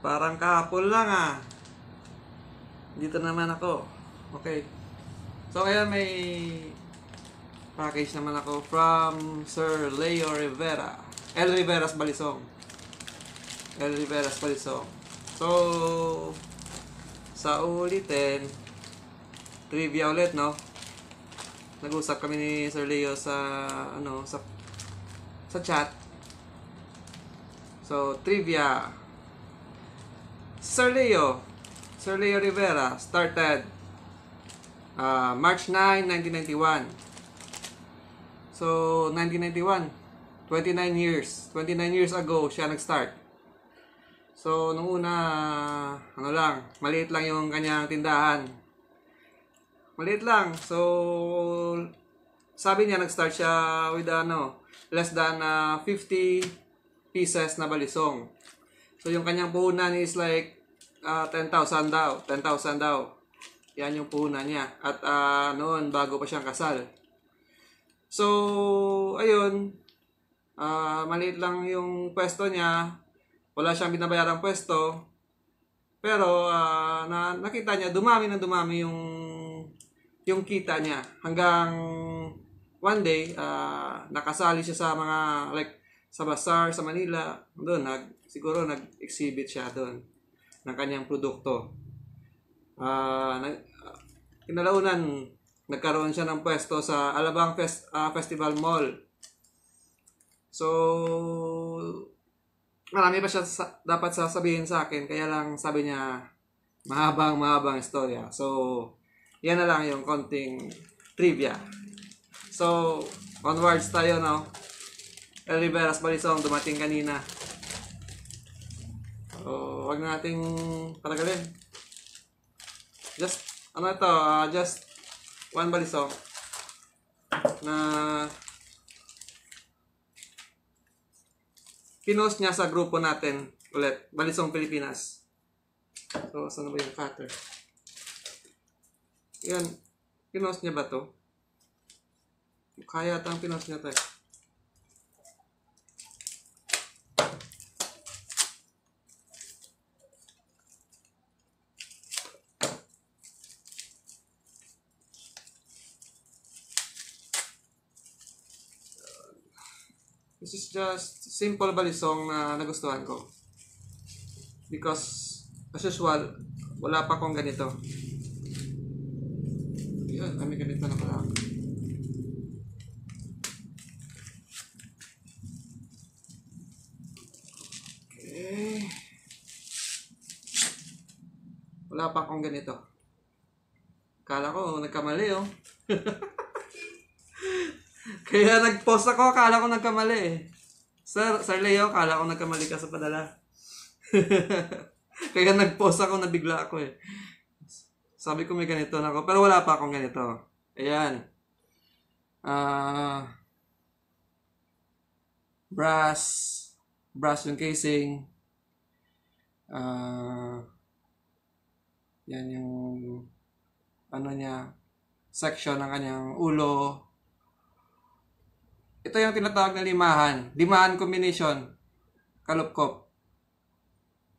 Parang kahapon lang ah. Dito naman ako. Okay. So kaya may package naman ako from Sir Leo Rivera. El Riveras Balisong. El Riveras Balisong. So sa ulitin, trivia ulit, no? Nag-usap kami ni Sir Leo sa sa chat. So trivia. Sir Leo Rivera started March 9, 1991. So 1991, 29 years ago siya nag-start. So nung una, maliit lang yung kanyang tindahan. Maliit lang. So sabi niya nag-start siya with less than 50 pieces na balisong. So yung kanyang puhunan is like 10,000 daw. 10,000 daw. Yan yung puhunan niya. At noon, bago pa siyang kasal. So, ayun. Maliit lang yung pwesto niya. Wala siyang binabayarang pwesto. Pero, nakita niya, dumami yung kita niya. Hanggang one day, nakasali siya sa mga, like, sa bazaar, sa Manila. Doon, siguro nag-exhibit siya doon ng kanyang produkto. Kinalaunan, nagkaroon siya ng pwesto sa Alabang Festival Mall. So, marami pa siya dapat sasabihin sa akin. Kaya lang sabi niya, mahabang istorya. So, yan na lang yung konting trivia. So, onwards tayo, no? El Riveras Balisong, dumating kanina. So, wag nating patagalin. Just, just one balisong na pinost niya sa grupo natin ulit. Balisong Pilipinas. So, saan ba yung cutter? Yan. Pinost niya ba to? Kaya tang pinost niya tayo. This is just simple balisong na nagustuhan ko. Because, as usual, wala pa akong ganito. Yan, kami ganito na pala. Okay. Wala pa akong ganito. Kala ko, nagkamali oh. Kaya nag-post ako, akala ko nagkamali eh. Sir Leo, akala ko nagkamali ka sa padala. Kaya nag-post ako, nabigla ako eh. Sabi ko may ganito na ako, pero wala pa akong ganito. Ayan. Brass yung casing. Yan yung section ng kanyang ulo. Ito yung tinatawag na limahan. Limahan combination. Kalupkop.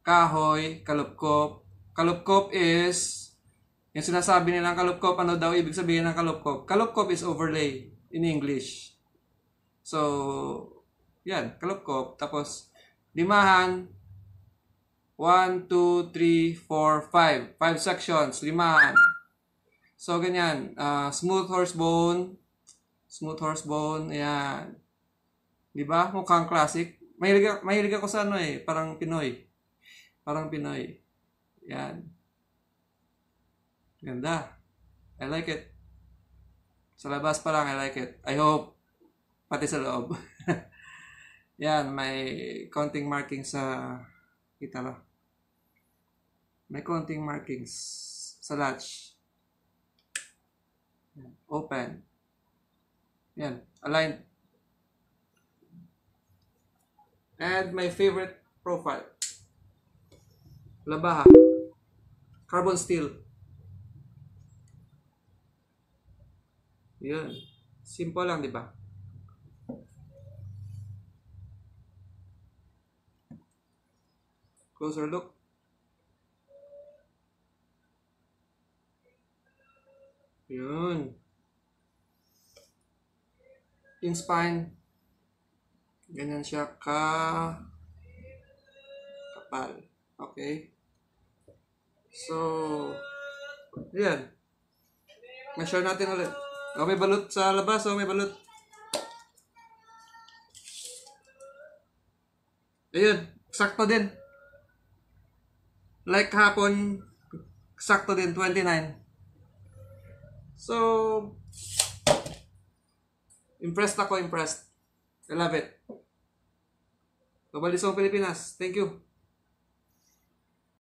Kahoy, kalupkop. Kalupkop is, yung sinasabi nilang kalupkop, ano daw ibig sabihin ng kalupkop? Kalupkop is overlay in English. So, yan, kalupkop. Tapos, limahan, 1, 2, 3, 4, 5. 5 sections, limahan. So, ganyan. Smooth horse bone, ayan. Diba? Mukhang classic. Mahilig ako sa parang Pinoy. Ayan. Ganda. I like it. Sa labas pa lang, I like it. I hope, pati sa loob. Yan, may konting markings sa, kita ba? May konting markings sa latch. Open. Yan, aligned. And my favorite profile. Labaha. Carbon steel. Yan. Simple lang, di ba? Closer look. Yun. In spine. Ganyan siya kapal. Okay. So, yan. Measure natin ulit. O, may balot sa labas. O, may balot. Ayun. Sakto din. Like hapon, sakto din, 29. So, impressed ako, impressed. I love it. Kabalisong Pilipinas. Thank you.